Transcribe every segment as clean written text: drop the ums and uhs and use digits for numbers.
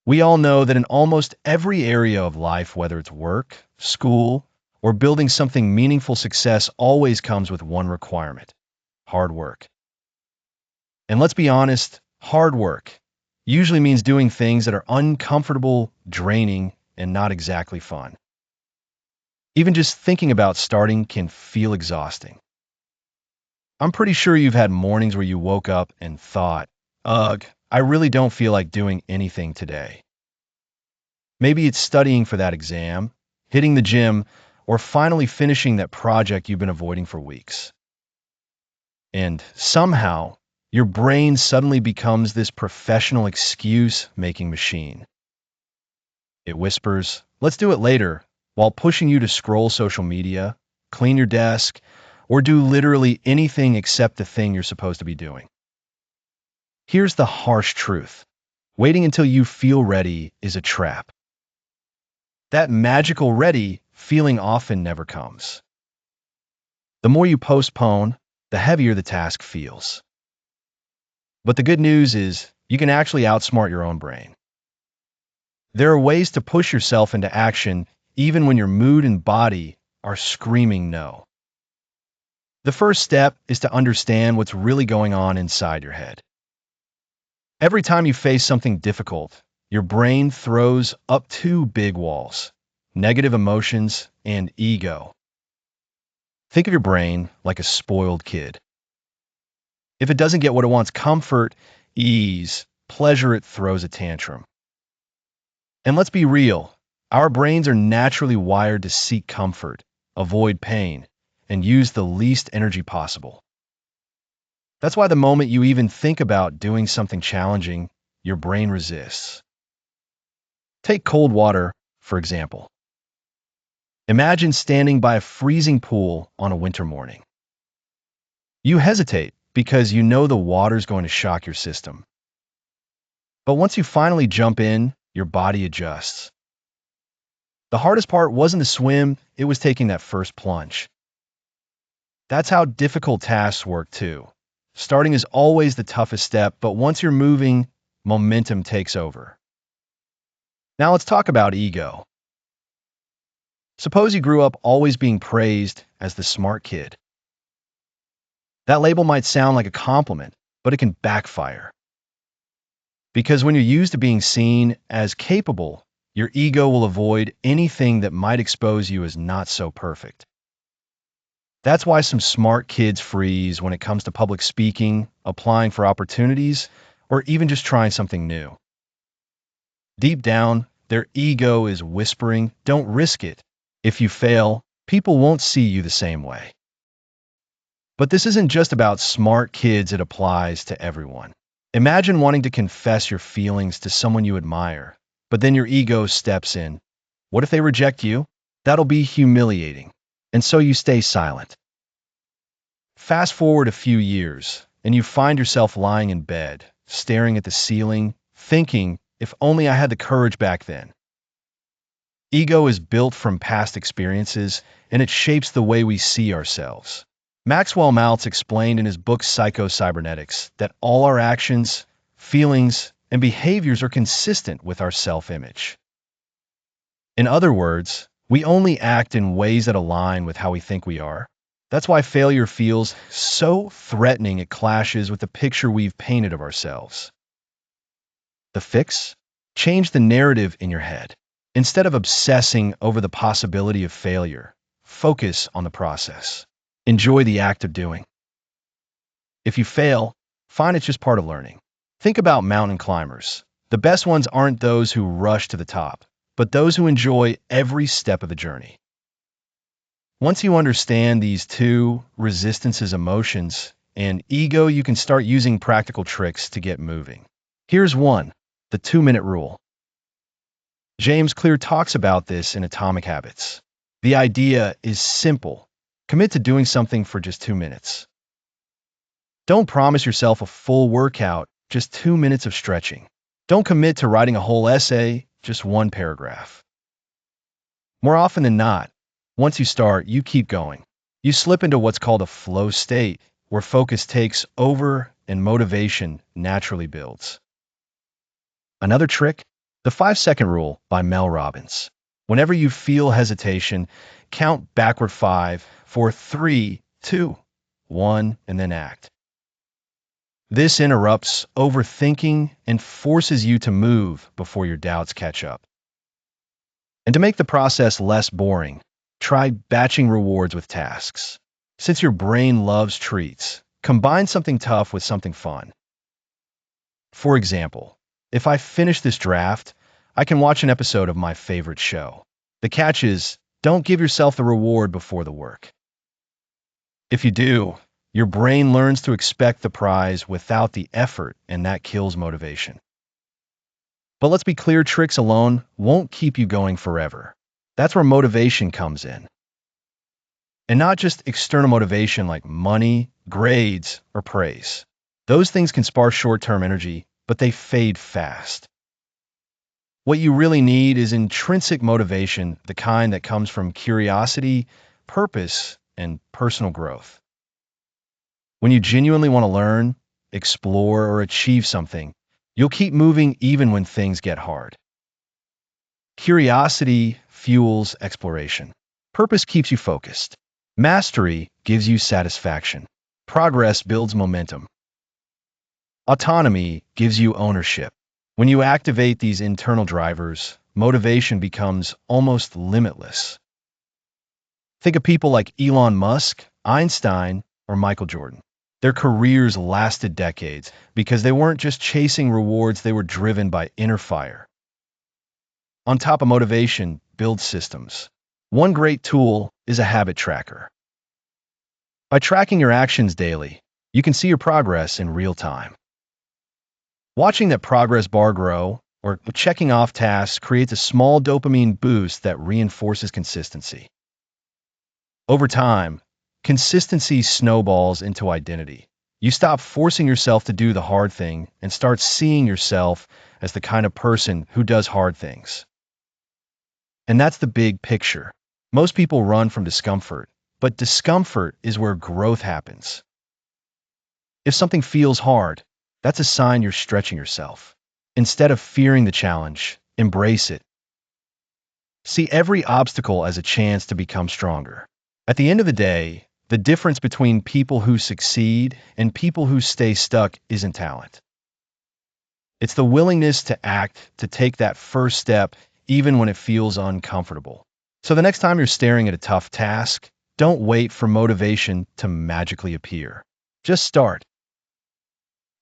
We all know that in almost every area of life, whether it's work, school, or building something meaningful, success always comes with one requirement: hard work. And let's be honest, hard work usually means doing things that are uncomfortable, draining, and not exactly fun. Even just thinking about starting can feel exhausting. I'm pretty sure you've had mornings where you woke up and thought, ugh, I really don't feel like doing anything today. Maybe it's studying for that exam, hitting the gym, or finally finishing that project you've been avoiding for weeks. And somehow, your brain suddenly becomes this professional excuse-making machine. It whispers, let's do it later, while pushing you to scroll social media, clean your desk, or do literally anything except the thing you're supposed to be doing. Here's the harsh truth. Waiting until you feel ready is a trap. That magical ready feeling often never comes. The more you postpone, the heavier the task feels. But the good news is you can actually outsmart your own brain. There are ways to push yourself into action even when your mood and body are screaming no. The first step is to understand what's really going on inside your head. Every time you face something difficult, your brain throws up two big walls: negative emotions and ego. Think of your brain like a spoiled kid. If it doesn't get what it wants, comfort, ease, pleasure, it throws a tantrum. And let's be real, our brains are naturally wired to seek comfort, avoid pain, and use the least energy possible. That's why the moment you even think about doing something challenging, your brain resists. Take cold water, for example. Imagine standing by a freezing pool on a winter morning. You hesitate because you know the water's going to shock your system. But once you finally jump in, your body adjusts. The hardest part wasn't the swim, it was taking that first plunge. That's how difficult tasks work too. Starting is always the toughest step, but once you're moving, momentum takes over. Now let's talk about ego. Suppose you grew up always being praised as the smart kid. That label might sound like a compliment, but it can backfire. Because when you're used to being seen as capable, your ego will avoid anything that might expose you as not so perfect. That's why some smart kids freeze when it comes to public speaking, applying for opportunities, or even just trying something new. Deep down, their ego is whispering, don't risk it. If you fail, people won't see you the same way. But this isn't just about smart kids, it applies to everyone. Imagine wanting to confess your feelings to someone you admire, but then your ego steps in. What if they reject you? That'll be humiliating. And so you stay silent. Fast forward a few years, and you find yourself lying in bed, staring at the ceiling, thinking, if only I had the courage back then. Ego is built from past experiences, and it shapes the way we see ourselves. Maxwell Maltz explained in his book Psycho-Cybernetics that all our actions, feelings, and behaviors are consistent with our self-image. In other words, we only act in ways that align with how we think we are. That's why failure feels so threatening it clashes with the picture we've painted of ourselves. The fix? Change the narrative in your head. Instead of obsessing over the possibility of failure, focus on the process. Enjoy the act of doing. If you fail, find it's just part of learning. Think about mountain climbers. The best ones aren't those who rush to the top, but those who enjoy every step of the journey. Once you understand these two, resistances, emotions, and ego, you can start using practical tricks to get moving. Here's one, the 2-minute rule. James Clear talks about this in Atomic Habits. The idea is simple. Commit to doing something for just 2 minutes. Don't promise yourself a full workout, just 2 minutes of stretching. Don't commit to writing a whole essay, just 1 paragraph. More often than not, once you start, you keep going. You slip into what's called a flow state, where focus takes over and motivation naturally builds. Another trick? The 5-second rule by Mel Robbins. Whenever you feel hesitation, count backward 5, 4, 3, 2, 1, and then act. This interrupts overthinking and forces you to move before your doubts catch up. And to make the process less boring, try batching rewards with tasks. Since your brain loves treats, combine something tough with something fun. For example, if I finish this draft, I can watch an episode of my favorite show. The catch is, don't give yourself the reward before the work. If you do, your brain learns to expect the prize without the effort, and that kills motivation. But let's be clear, tricks alone won't keep you going forever. That's where motivation comes in. And not just external motivation like money, grades, or praise. Those things can spark short-term energy, but they fade fast. What you really need is intrinsic motivation, the kind that comes from curiosity, purpose, and personal growth. When you genuinely want to learn, explore, or achieve something, you'll keep moving even when things get hard. Curiosity fuels exploration. Purpose keeps you focused. Mastery gives you satisfaction. Progress builds momentum. Autonomy gives you ownership. When you activate these internal drivers, motivation becomes almost limitless. Think of people like Elon Musk, Einstein, or Michael Jordan. Their careers lasted decades because they weren't just chasing rewards, they were driven by inner fire. On top of motivation, build systems. One great tool is a habit tracker. By tracking your actions daily, you can see your progress in real time. Watching that progress bar grow or checking off tasks creates a small dopamine boost that reinforces consistency. Over time, consistency snowballs into identity. You stop forcing yourself to do the hard thing and start seeing yourself as the kind of person who does hard things. And that's the big picture. Most people run from discomfort, but discomfort is where growth happens. If something feels hard, that's a sign you're stretching yourself. Instead of fearing the challenge, embrace it. See every obstacle as a chance to become stronger. At the end of the day, the difference between people who succeed and people who stay stuck isn't talent. It's the willingness to act, to take that first step, even when it feels uncomfortable. So the next time you're staring at a tough task, don't wait for motivation to magically appear. Just start.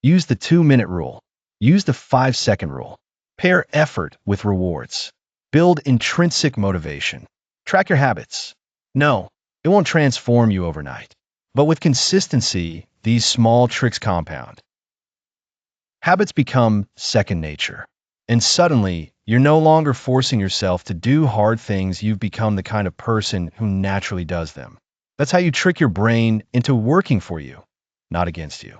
Use the 2-minute rule. Use the 5-second rule. Pair effort with rewards. Build intrinsic motivation. Track your habits. No, it won't transform you overnight. But with consistency, these small tricks compound. Habits become second nature. And suddenly, you're no longer forcing yourself to do hard things. You've become the kind of person who naturally does them. That's how you trick your brain into working for you, not against you.